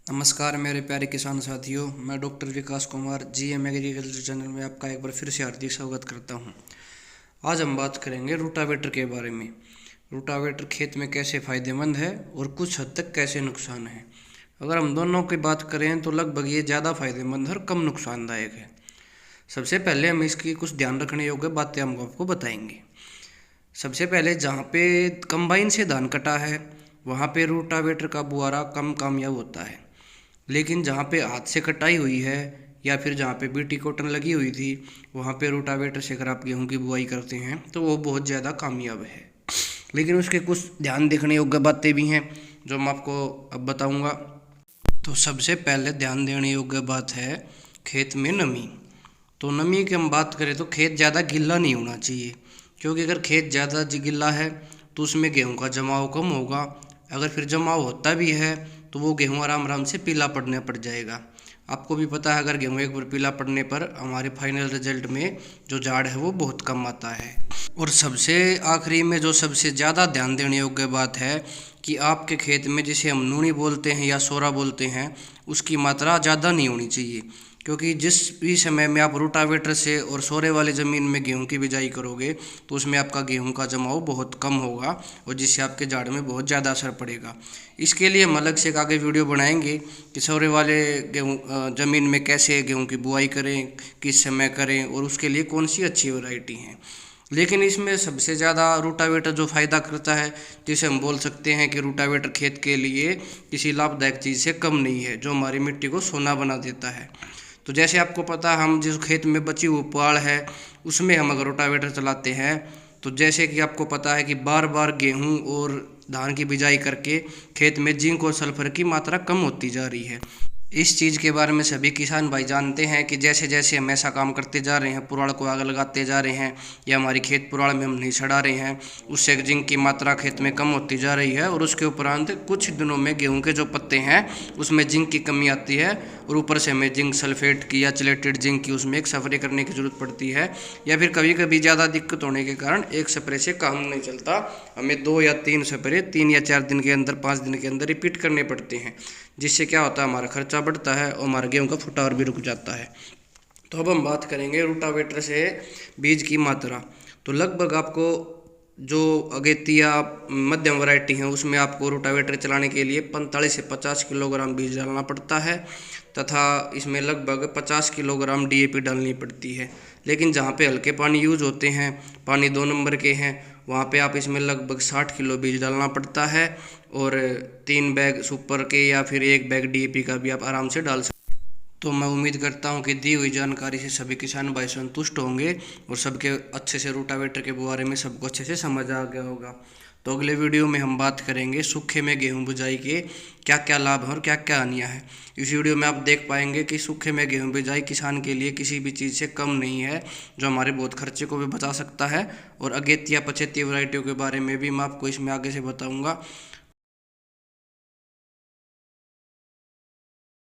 नमस्कार मेरे प्यारे किसान साथियों, मैं डॉक्टर विकास कुमार जीएम एग्रीकल्चर चैनल में आपका एक बार फिर से हार्दिक स्वागत करता हूं। आज हम बात करेंगे रूटावेटर के बारे में। रूटावेटर खेत में कैसे फ़ायदेमंद है और कुछ हद तक कैसे नुकसान है। अगर हम दोनों की बात करें तो लगभग ये ज़्यादा फायदेमंद और कम नुकसानदायक है। सबसे पहले हम इसकी कुछ ध्यान रखने योग्य बातें हम आपको बताएंगे। सबसे पहले जहाँ पे कंबाइन से धान कटा है वहाँ पे रूटावेटर का बुआरा कम कामयाब होता है, लेकिन जहाँ पे हाथ से कटाई हुई है या फिर जहाँ पे बीटी कॉटन लगी हुई थी वहाँ पे रूटावेटर से अगर आप गेहूँ की बुआई करते हैं तो वो बहुत ज़्यादा कामयाब है। लेकिन उसके कुछ ध्यान देखने योग्य बातें भी हैं जो मैं आपको अब बताऊंगा। तो सबसे पहले ध्यान देने योग्य बात है खेत में नमी। तो नमी की हम बात करें तो खेत ज़्यादा गीला नहीं होना चाहिए, क्योंकि अगर खेत ज़्यादा गीला है तो उसमें गेहूं का जमाव कम होगा। अगर फिर जमाव होता भी है तो वो गेहूं आराम आराम से पीला पड़ जाएगा। आपको भी पता है, अगर गेहूं एक बार पीला पड़ने पर हमारे फाइनल रिजल्ट में जो झाड़ है वो बहुत कम आता है। और सबसे आखिरी में जो सबसे ज़्यादा ध्यान देने योग्य बात है कि आपके खेत में जिसे हम नूनी बोलते हैं या सोरा बोलते हैं, उसकी मात्रा ज़्यादा नहीं होनी चाहिए, क्योंकि जिस भी समय में आप रोटावेटर से और सोरे वाली ज़मीन में गेहूं की बिजाई करोगे तो उसमें आपका गेहूं का जमाव बहुत कम होगा और जिससे आपके झाड़ में बहुत ज़्यादा असर पड़ेगा। इसके लिए हम अलग से एक आगे वीडियो बनाएंगे कि सोरे वाले गेहूं ज़मीन में कैसे गेहूं की बुआई करें, किस समय करें और उसके लिए कौन सी अच्छी वैरायटी है। लेकिन इसमें सबसे ज़्यादा रूटावेटर जो फ़ायदा करता है, जिसे हम बोल सकते हैं कि रूटावेटर खेत के लिए किसी लाभदायक चीज़ से कम नहीं है, जो हमारी मिट्टी को सोना बना देता है। तो जैसे आपको पता, हम जिस खेत में बची हुई पुआल है उसमें हम अगर रोटावेटर चलाते हैं तो जैसे कि आपको पता है कि बार बार गेहूं और धान की बिजाई करके खेत में जिंक और सल्फर की मात्रा कम होती जा रही है। इस चीज़ के बारे में सभी किसान भाई जानते हैं कि जैसे जैसे हम ऐसा काम करते जा रहे हैं, पुराड़ को आग लगाते जा रहे हैं या हमारी खेत पुराड़ में हम नहीं सड़ा रहे हैं, उससे जिंक की मात्रा खेत में कम होती जा रही है। और उसके उपरांत कुछ दिनों में गेहूं के जो पत्ते हैं उसमें जिंक की कमी आती है और ऊपर से हमें जिंक सल्फेट की या चिलेटेड जिंक की उसमें एक स्प्रे करने की ज़रूरत पड़ती है। या फिर कभी कभी ज़्यादा दिक्कत होने के कारण एक स्प्रे से काम नहीं चलता, हमें 2 या 3 स्प्रे 3 या 4 दिन के अंदर 5 दिन के अंदर रिपीट करने पड़ते हैं, जिससे क्या होता है हमारा खर्चा बढ़ता है और हमारे गेहूं का फुटावर भी रुक जाता है। तो अब हम बात करेंगे रोटावेटर से बीज की मात्रा। तो लगभग आपको जो अगेती या मध्यम वैरायटी है उसमें आपको रोटावेटर चलाने के लिए 45 से 50 किलोग्राम बीज डालना पड़ता है तथा इसमें लगभग 50 किलोग्राम डीएपी डालनी पड़ती है। लेकिन जहाँ पे हल्के पानी यूज होते हैं, पानी 2 नंबर के हैं, वहाँ पे आप इसमें लगभग 60 किलो बीज डालना पड़ता है और 3 बैग सुपर के या फिर 1 बैग डीएपी का भी आप आराम से डाल सकते हैं। तो मैं उम्मीद करता हूं कि दी हुई जानकारी से सभी किसान भाई संतुष्ट होंगे और सबके अच्छे से रोटावेटर के बारे में सबको अच्छे से समझ आ गया होगा। तो अगले वीडियो में हम बात करेंगे सूखे में गेहूं बिजाई के क्या क्या लाभ हैं और क्या क्या हानियां हैं। इस वीडियो में आप देख पाएंगे कि सूखे में गेहूं बिजाई किसान के लिए किसी भी चीज़ से कम नहीं है, जो हमारे बहुत खर्चे को भी बचा सकता है। और अगेती या पछेती वैरायटियों के बारे में भी मैं आपको इसमें आगे से बताऊँगा।